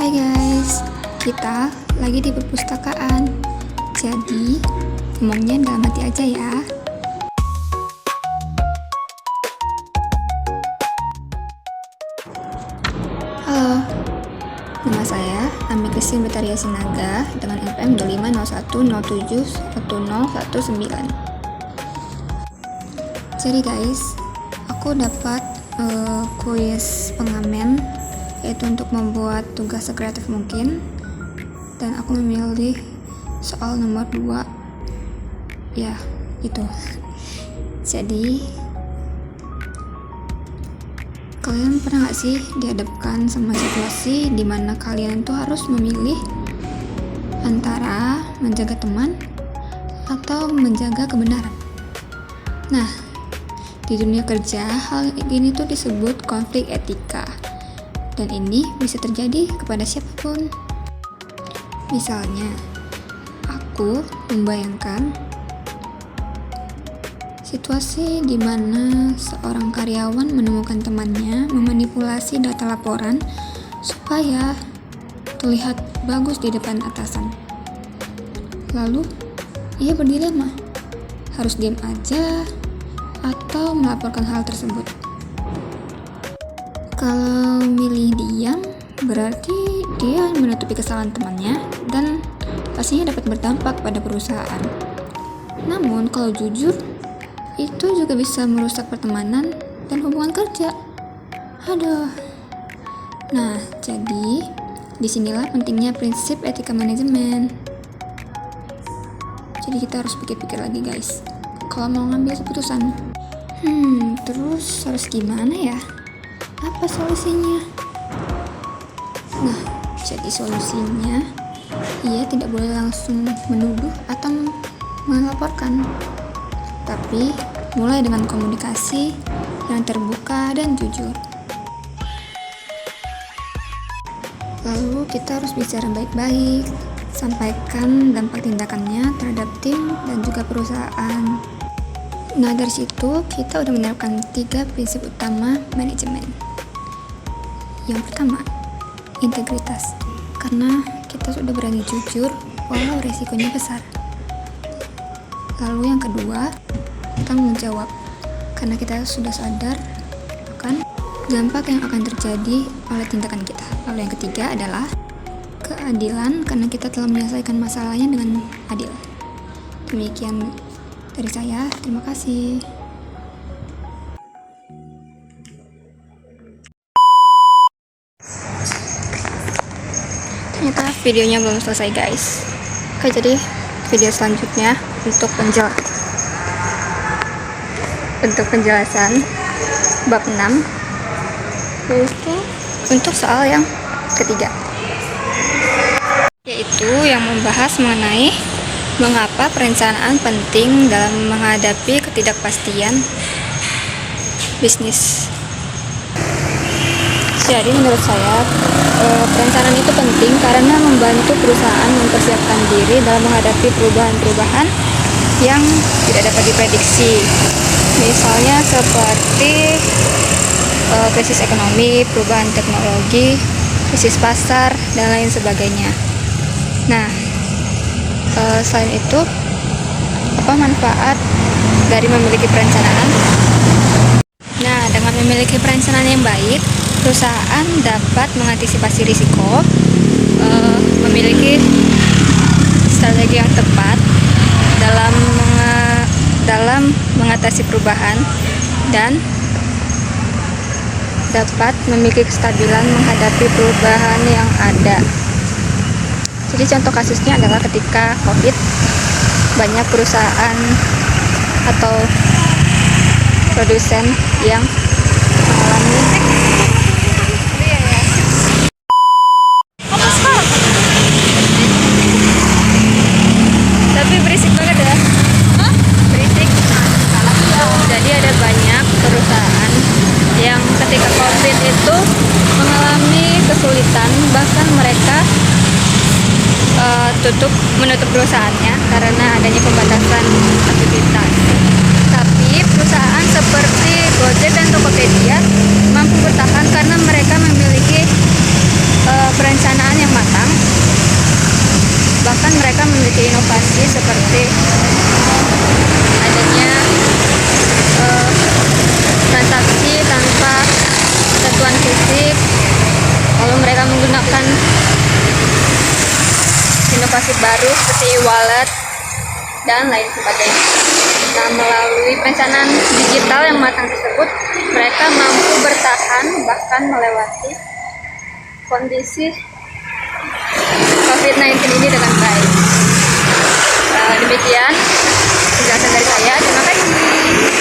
Hai guys, kita lagi di perpustakaan. Jadi, ngomongnya dalam hati aja ya. Halo, nama saya Amikesin Betaria Sinaga dengan NPM 2501071019. Jadi guys, aku dapat kuis pengamen, yaitu untuk membuat tugas sekreatif mungkin, dan aku memilih soal nomor 2 ya itu. Jadi kalian pernah gak sih dihadapkan sama situasi dimana kalian tuh harus memilih antara menjaga teman atau menjaga kebenaran? Nah, di dunia kerja hal ini tuh disebut konflik etika. Dan ini bisa terjadi kepada siapapun. Misalnya, aku membayangkan situasi di mana seorang karyawan menemukan temannya memanipulasi data laporan supaya terlihat bagus di depan atasan. Lalu, ia berdilema, harus diam aja atau melaporkan hal tersebut. Kalau milih diam, berarti dia menutupi kesalahan temannya dan pastinya dapat berdampak pada perusahaan. Namun kalau jujur, itu juga bisa merusak pertemanan dan hubungan kerja. Aduh. Nah, jadi disinilah pentingnya prinsip etika manajemen. Jadi kita harus pikir-pikir lagi guys, kalau mau ngambil keputusan. Terus harus gimana ya? Apa solusinya? Nah, jadi solusinya, ia tidak boleh langsung menuduh atau melaporkan, tapi mulai dengan komunikasi yang terbuka dan jujur. Lalu kita harus bicara baik-baik, sampaikan dampak tindakannya terhadap tim dan juga perusahaan. Nah, dari situ kita udah menerapkan 3 prinsip utama manajemen. Yang pertama, integritas, karena kita sudah berani jujur walau resikonya besar. Lalu yang kedua, tanggung jawab, karena kita sudah sadar akan dampak yang akan terjadi oleh tindakan kita. Lalu yang ketiga adalah keadilan, karena kita telah menyelesaikan masalahnya dengan adil. Demikian dari saya, terima kasih. Ternyata videonya belum selesai guys. Oke, jadi video selanjutnya untuk penjelasan bab 6, yaitu untuk soal yang ketiga, yaitu yang membahas mengenai mengapa perencanaan penting dalam menghadapi ketidakpastian bisnis. Jadi menurut saya, perencanaan itu penting karena membantu perusahaan mempersiapkan diri dalam menghadapi perubahan-perubahan yang tidak dapat diprediksi. Misalnya seperti krisis ekonomi, perubahan teknologi, krisis pasar, dan lain sebagainya. Nah, selain itu, apa manfaat dari memiliki perencanaan? Nah, dengan memiliki perencanaan yang baik, perusahaan dapat mengantisipasi risiko, memiliki strategi yang tepat dalam mengatasi perubahan, dan dapat memiliki kestabilan menghadapi perubahan yang ada. Jadi contoh kasusnya adalah ketika COVID, banyak perusahaan atau produsen yang mengalami tapi berisik banget ya. Berisik. Jadi ada banyak perusahaan yang ketika COVID itu mengalami kesulitan, bahkan mereka menutup perusahaannya karena adanya pembatasan aktivitas. Tapi perusahaan seperti Gojek dan Tokopedia mampu bertahan karena mereka memiliki perencanaan inovasi seperti adanya transaksi tanpa sentuhan fisik, lalu mereka menggunakan inovasi baru seperti wallet dan lain sebagainya. Nah, melalui perencanaan digital yang matang tersebut, mereka mampu bertahan bahkan melewati kondisi COVID-19 ini dengan baik. Demikian penjelasan dari saya. Terima kasih.